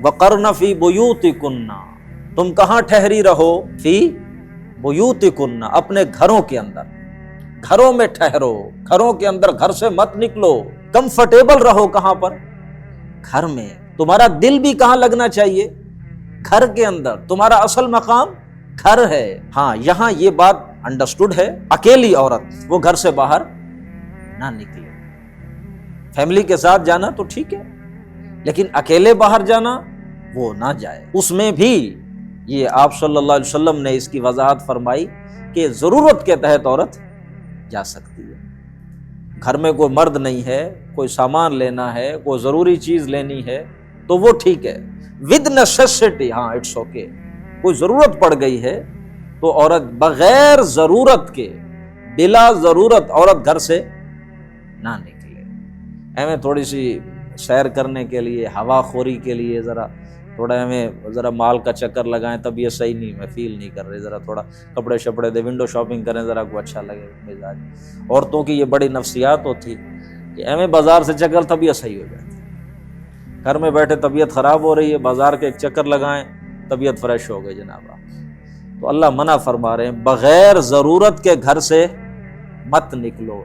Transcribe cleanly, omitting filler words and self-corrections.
وقرن فی بیوتکن، تم کہاں ٹھہری رہو؟ فی بیوتکن، اپنے گھروں کے اندر، گھروں میں ٹھہرو، گھروں کے اندر، گھر سے مت نکلو، کمفرٹیبل رہو۔ کہاں پر؟ گھر میں۔ تمہارا دل بھی کہاں لگنا چاہیے؟ گھر کے اندر۔ تمہارا اصل مقام گھر ہے۔ ہاں، یہاں یہ بات انڈرسٹوڈ ہے، اکیلی عورت وہ گھر سے باہر نہ نکلے۔ فیملی کے ساتھ جانا تو ٹھیک ہے، لیکن اکیلے باہر جانا وہ نہ جائے۔ اس میں بھی یہ آپ صلی اللہ علیہ وسلم نے اس کی وضاحت فرمائی کہ ضرورت کے تحت عورت جا سکتی ہے۔ گھر میں کوئی مرد نہیں ہے، کوئی سامان لینا ہے، کوئی ضروری چیز لینی ہے تو وہ ٹھیک ہے، ود نیسیسٹی، ہاں اٹس اوکے۔ کوئی ضرورت پڑ گئی ہے تو عورت بغیر ضرورت کے، بلا ضرورت عورت گھر سے نہ نکلے۔ ہمیں تھوڑی سی سیر کرنے کے لیے، ہوا خوری کے لیے، تھوڑا ہمیں مال کا چکر لگائیں، تب یہ صحیح نہیں، میں فیل نہیں کر رہی، تھوڑا کپڑے شپڑے دے، ونڈو شاپنگ کریں، کو اچھا لگے مزاج۔ عورتوں کی یہ بڑی نفسیات ہوتی کہ ہمیں بازار سے چکر تب یہ صحیح ہو جاتی، گھر میں بیٹھے طبیعت خراب ہو رہی ہے، بازار کے ایک چکر لگائیں طبیعت فریش ہو گئی جناب۔ تو اللہ منع فرما رہے ہیں بغیر ضرورت کے گھر سے مت نکلو۔